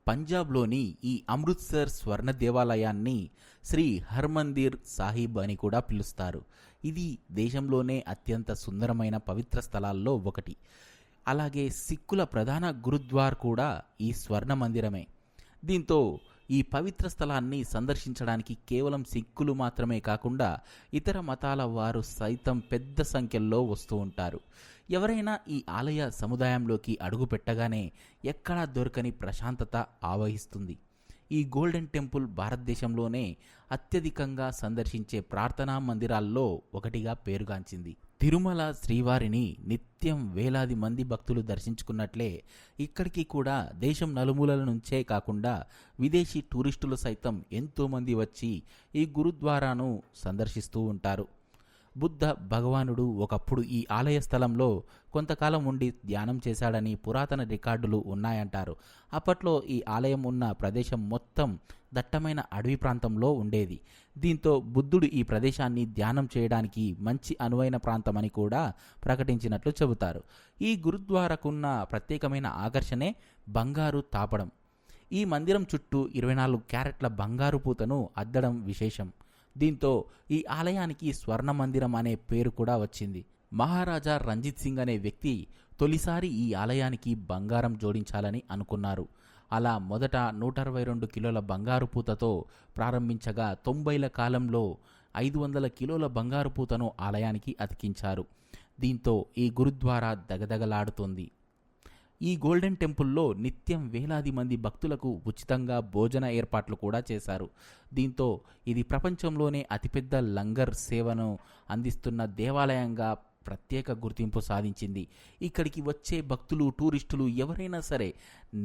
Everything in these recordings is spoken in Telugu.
పంజాబ్లోని ఈ అమృత్సర్ స్వర్ణ దేవాలయాన్ని శ్రీ హర్మందిర్ సాహిబ్ అని కూడా పిలుస్తారు. ఇది దేశంలోనే అత్యంత సుందరమైన పవిత్ర స్థలాల్లో ఒకటి. అలాగే సిక్కుల ప్రధాన గురుద్వార్ కూడా ఈ స్వర్ణ మందిరమే. దీంతో ఈ పవిత్ర స్థలాన్ని సందర్శించడానికి కేవలం సిక్కులు మాత్రమే కాకుండా ఇతర మతాల వారు సైతం పెద్ద సంఖ్యలో వస్తూ ఉంటారు. ఎవరైనా ఈ ఆలయ సముదాయంలోకి అడుగు పెట్టగానే ఎక్కడా దొరకని ప్రశాంతత ఆవహిస్తుంది. ఈ గోల్డెన్ టెంపుల్ భారతదేశంలోనే అత్యధికంగా సందర్శించే ప్రార్థనా మందిరాల్లో ఒకటిగా పేరుగాంచింది. తిరుమల శ్రీవారిని నిత్యం వేలాది మంది భక్తులు దర్శించుకున్నట్లే ఇక్కడికి కూడా దేశం నలుమూలల నుంచే కాకుండా విదేశీ టూరిస్టులు సైతం ఎంతోమంది వచ్చి ఈ గురుద్వారాను సందర్శిస్తూ ఉంటారు. బుద్ధ భగవానుడు ఒకప్పుడు ఈ ఆలయ స్థలంలో కొంతకాలం ఉండి ధ్యానం చేశాడని పురాతన రికార్డులు ఉన్నాయంటారు. అప్పట్లో ఈ ఆలయం ఉన్న ప్రదేశం మొత్తం దట్టమైన అడవి ప్రాంతంలో ఉండేది. దీంతో బుద్ధుడు ఈ ప్రదేశాన్ని ధ్యానం చేయడానికి మంచి అనువైన ప్రాంతమని కూడా ప్రకటించినట్లు చెబుతారు. ఈ గురుద్వారాకున్న ప్రత్యేకమైన ఆకర్షణే బంగారు తాపడం. ఈ మందిరం చుట్టూ 24 క్యారెట్ల బంగారు పూతను అద్దడం విశేషం. దీంతో ఈ ఆలయానికి స్వర్ణ మందిరం అనే పేరు కూడా వచ్చింది. మహారాజా రంజిత్ సింగ్ అనే వ్యక్తి తొలిసారి ఈ ఆలయానికి బంగారం జోడించాలని అనుకున్నారు. అలా మొదట 162 కిలోల బంగారు పూతతో ప్రారంభించగా 90ల కాలంలో 500 కిలోల బంగారు పూతను ఆలయానికి అతికించారు. దీంతో ఈ గురుద్వారా దగదగలాడుతోంది. ఈ గోల్డెన్ టెంపుల్లో నిత్యం వేలాది మంది భక్తులకు ఉచితంగా భోజన ఏర్పాట్లు కూడా చేశారు. దీంతో ఇది ప్రపంచంలోనే అతిపెద్ద లంగర్ సేవను అందిస్తున్న దేవాలయంగా ప్రత్యేక గుర్తింపు సాధించింది. ఇక్కడికి వచ్చే భక్తులు, టూరిస్టులు ఎవరైనా సరే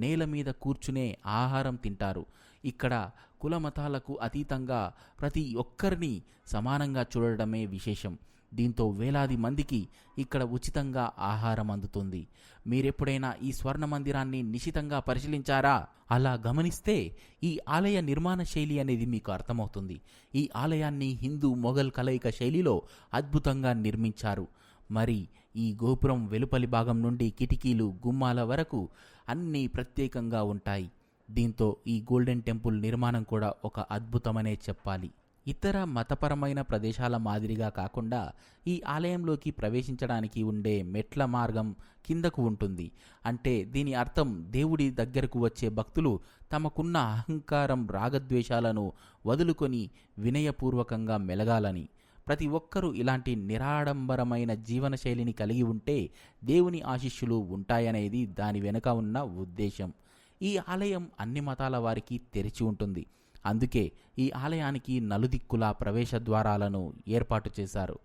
నేల మీద కూర్చునే ఆహారం తింటారు. ఇక్కడ కుల మతాలకు అతీతంగా ప్రతి ఒక్కరిని సమానంగా చూడడమే విశేషం. దీంతో వేలాది మందికి ఇక్కడ ఉచితంగా ఆహారం అందుతుంది. మీరెప్పుడైనా ఈ స్వర్ణ మందిరాన్ని నిశితంగా పరిశీలించారా? అలా గమనిస్తే ఈ ఆలయ నిర్మాణ శైలి అనేది మీకు అర్థమవుతుంది. ఈ ఆలయాన్ని హిందూ మొఘల్ కలయిక శైలిలో అద్భుతంగా నిర్మించారు. మరి ఈ గోపురం వెలుపలి భాగం నుండి కిటికీలు, గుమ్మాల వరకు అన్నీ ప్రత్యేకంగా ఉంటాయి. దీంతో ఈ గోల్డెన్ టెంపుల్ నిర్మాణం కూడా ఒక అద్భుతమనే చెప్పాలి. ఇతర మతపరమైన ప్రదేశాల మాదిరిగా కాకుండా ఈ ఆలయంలోకి ప్రవేశించడానికి ఉండే మెట్ల మార్గం కిందకు ఉంటుంది. అంటే దీని అర్థం దేవుడి దగ్గరకు వచ్చే భక్తులు తమకున్న అహంకారం, రాగద్వేషాలను వదులుకొని వినయపూర్వకంగా మెలగాలని. ప్రతి ఒక్కరూ ఇలాంటి నిరాడంబరమైన జీవనశైలిని కలిగి ఉంటే దేవుని ఆశీస్సులు ఉంటాయనేది దాని వెనుక ఉన్న ఉద్దేశం. ఈ ఆలయం అన్ని మతాల వారికి తెరిచి ఉంటుంది. అందుకే ఈ ఆలయానికి నలుదిక్కుల ప్రవేశ ద్వారాలను ఏర్పాటు చేశారు.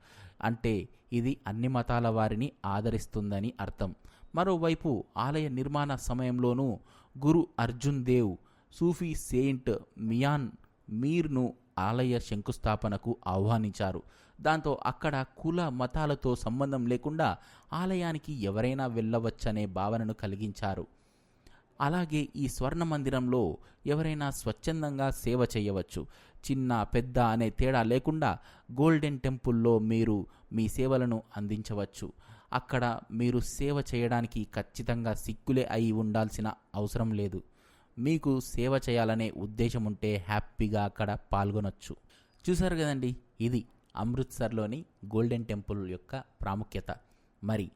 అంటే ఇది అన్ని మతాల వారిని ఆదరిస్తుందని అర్థం. మరోవైపు ఆలయ నిర్మాణ సమయంలోనూ గురు అర్జున్ దేవ్, సూఫీ సెయింట్ మియాన్ మీర్ను ఆలయ శంకుస్థాపనకు ఆహ్వానించారు. దాంతో అక్కడ కుల మతాలతో సంబంధం లేకుండా ఆలయానికి ఎవరైనా వెళ్ళవచ్చనే భావనను కలిగించారు. అలాగే ఈ స్వర్ణ మందిరంలో ఎవరైనా స్వచ్ఛందంగా సేవ చేయవచ్చు. చిన్న పెద్ద అనే తేడా లేకుండా గోల్డెన్ టెంపుల్లో మీరు మీ సేవలను అందించవచ్చు. అక్కడ మీరు సేవ చేయడానికి ఖచ్చితంగా సిక్కులే అయి ఉండాల్సిన అవసరం లేదు. మీకు సేవ చేయాలనే ఉద్దేశం ఉంటే హ్యాపీగా అక్కడ పాల్గొనొచ్చు. చూసారు కదండి, ఇది అమృత్సర్లోని గోల్డెన్ టెంపుల్ యొక్క ప్రాముఖ్యత. మరి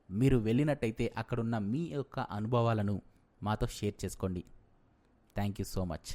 మీరు వెళ్ళినట్టయితే అక్కడున్న మీ యొక్క అనుభవాలను మాతో షేర్ చేసుకోండి. Thank you so much.